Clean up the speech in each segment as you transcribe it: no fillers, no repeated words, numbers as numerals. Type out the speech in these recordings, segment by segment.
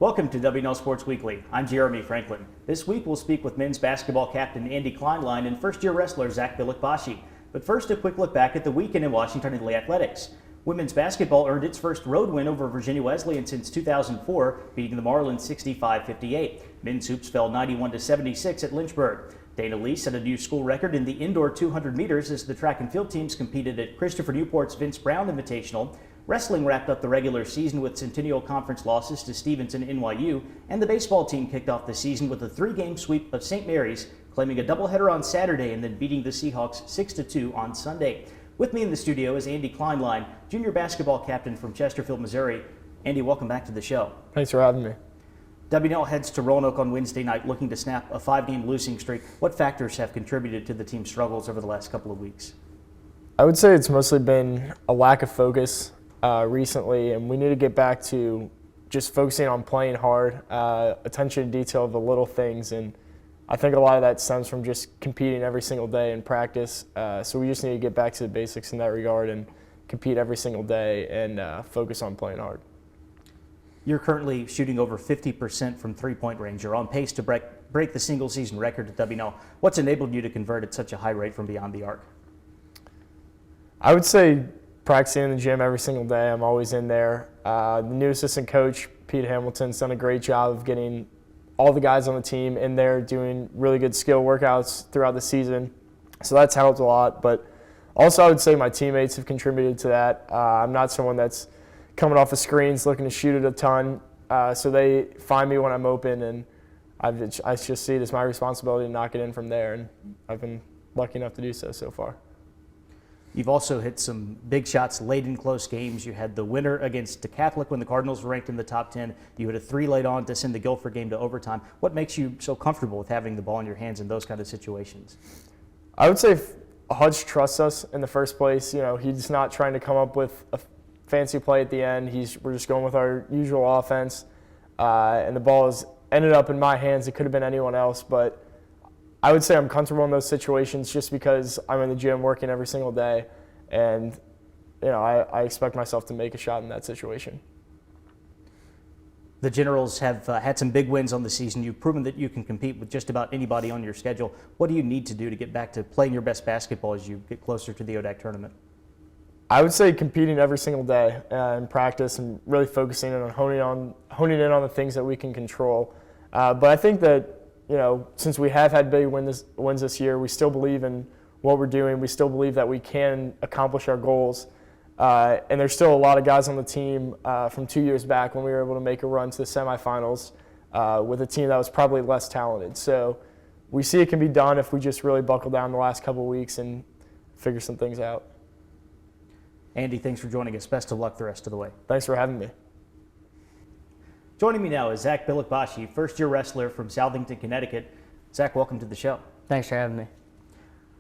Welcome to WNL Sports Weekly. I'm Jeremy Franklin. This week we'll speak with men's basketball captain Andy Kleinlein and first-year wrestler Bylykbashi. But first, a quick look back at the weekend in Washington and Lee athletics. Women's basketball earned its first road win over Virginia Wesleyan since 2004, beating the Marlins 65-58. Men's hoops fell 91-76 at Lynchburg. Dana Lee set a new school record in the indoor 200 meters as the track and field teams competed at Christopher Newport's Vince Brown Invitational. Wrestling wrapped up the regular season with Centennial Conference losses to Stevens and NYU, and the baseball team kicked off the season with a 3-game sweep of St. Mary's, claiming a doubleheader on Saturday and then beating the Seahawks 6-2 on Sunday. With me in the studio is Andy Kleinlein, junior basketball captain from Chesterfield, Missouri. Andy, welcome back to the show. Thanks for having me. WNL heads to Roanoke on Wednesday night looking to snap a 5-game losing streak. What factors have contributed to the team's struggles over the last couple of weeks? I would say it's mostly been a lack of focus recently, and we need to get back to just focusing on playing hard, attention to detail of the little things, and I think a lot of that stems from just competing every single day in practice. So we just need to get back to the basics in that regard and compete every single day and focus on playing hard. You're currently shooting over 50% from three-point range. You're on pace to break the single-season record at WNL. What's enabled you to convert at such a high rate from beyond the arc? I would say practicing in the gym every single day. I'm always in there. The new assistant coach, Pete Hamilton's done a great job of getting all the guys on the team in there doing really good skill workouts throughout the season. So that's helped a lot. But also I would say my teammates have contributed to that. I'm not someone that's coming off the screens looking to shoot it a ton. So they find me when I'm open, and I just see it as my responsibility to knock it in from there. And I've been lucky enough to do so far. You've also hit some big shots late in close games. You had the winner against the Catholic when the Cardinals were ranked in the top 10. You had a 3 late on to send the Guilford game to overtime. What makes you so comfortable with having the ball in your hands in those kind of situations? I would say Hutch trusts us in the first place. You know, he's not trying to come up with a fancy play at the end. We're just going with our usual offense, and the ball has ended up in my hands. It could have been anyone else, but I would say I'm comfortable in those situations just because I'm in the gym working every single day, and you know I expect myself to make a shot in that situation. The Generals have had some big wins on the season. You've proven that you can compete with just about anybody on your schedule. What do you need to do to get back to playing your best basketball as you get closer to the ODAC tournament? I would say competing every single day in practice and really focusing on honing in on the things that we can control. But I think that, you know, since we have had big wins this year, we still believe in what we're doing. We still believe that we can accomplish our goals. And there's still a lot of guys on the team from 2 years back when we were able to make a run to the semifinals with a team that was probably less talented. So we see it can be done if we just really buckle down the last couple of weeks and figure some things out. Andy, thanks for joining us. Best of luck the rest of the way. Thanks for having me. Joining me now is Bylykbashi, first-year wrestler from Southington, Connecticut. Zach, welcome to the show. Thanks for having me.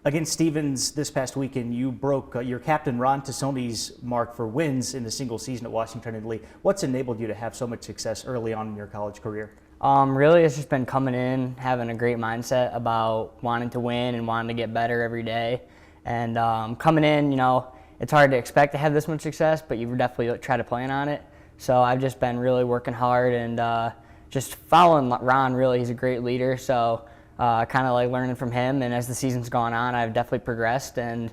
Against Stevens this past weekend, you broke your captain Ron Tassoni's mark for wins in the single season at Washington and Lee. What's enabled you to have so much success early on in your college career? Really, it's just been coming in, having a great mindset about wanting to win and wanting to get better every day. And coming in, you know, it's hard to expect to have this much success, but you definitely try to plan on it. So I've just been really working hard and just following Ron. Really, he's a great leader. So kind of like learning from him. And as the season's gone on, I've definitely progressed. And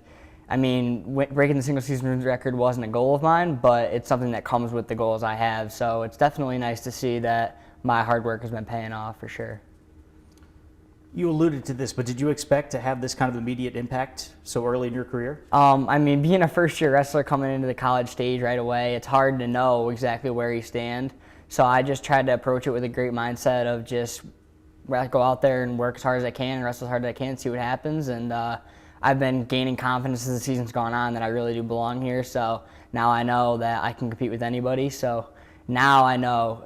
I mean, breaking the single season record wasn't a goal of mine, but it's something that comes with the goals I have. So it's definitely nice to see that my hard work has been paying off for sure. You alluded to this, but did you expect to have this kind of immediate impact so early in your career? I mean, being a first-year wrestler coming into the college stage right away, it's hard to know exactly where you stand. So I just tried to approach it with a great mindset of just go out there and work as hard as I can and wrestle as hard as I can, see what happens. And I've been gaining confidence as the season's gone on that I really do belong here. So now I know that I can compete with anybody. So now I know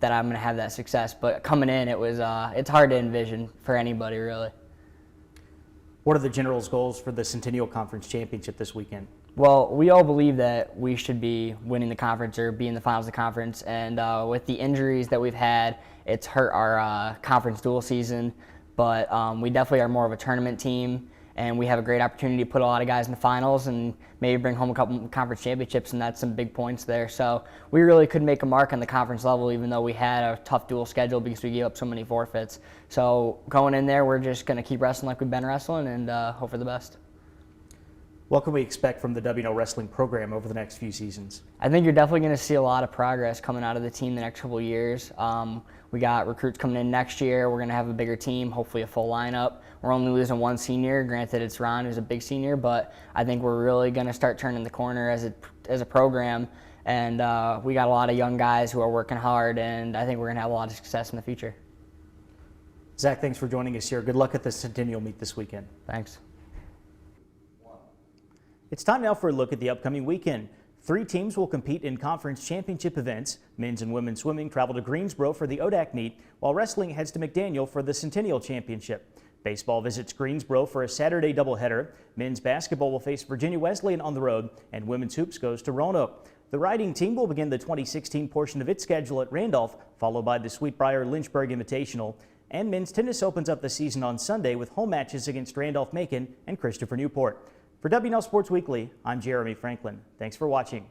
that I'm going to have that success. But coming in, it's hard to envision for anybody, really. What are the Generals' goals for the Centennial Conference Championship this weekend? Well, we all believe that we should be winning the conference or be in the finals of the conference. And with the injuries that we've had, it's hurt our conference dual season. But we definitely are more of a tournament team. and we have a great opportunity to put a lot of guys in the finals and maybe bring home a couple conference championships, and that's some big points there. So we really could make a mark on the conference level, even though we had a tough dual schedule because we gave up so many forfeits. So going in there, we're just going to keep wrestling like we've been wrestling and hope for the best. What can we expect from the WNL wrestling program over the next few seasons? I think you're definitely going to see a lot of progress coming out of the team the next couple of years. We got recruits coming in next year. We're going to have a bigger team, hopefully a full lineup. We're only losing one senior. Granted, it's Ron, who's a big senior, but I think we're really going to start turning the corner as a program. And we got a lot of young guys who are working hard, and I think we're going to have a lot of success in the future. Zach, thanks for joining us here. Good luck at the Centennial Meet this weekend. Thanks. It's time now for a look at the upcoming weekend. 3 teams will compete in conference championship events. Men's and women's swimming travel to Greensboro for the ODAC meet, while wrestling heads to McDaniel for the Centennial Championship. Baseball visits Greensboro for a Saturday doubleheader. Men's basketball will face Virginia Wesleyan on the road, and women's hoops goes to Roanoke. The riding team will begin the 2016 portion of its schedule at Randolph, followed by the Sweetbriar-Lynchburg Invitational. And men's tennis opens up the season on Sunday with home matches against Randolph-Macon and Christopher Newport. For WNL Sports Weekly, I'm Jeremy Franklin. Thanks for watching.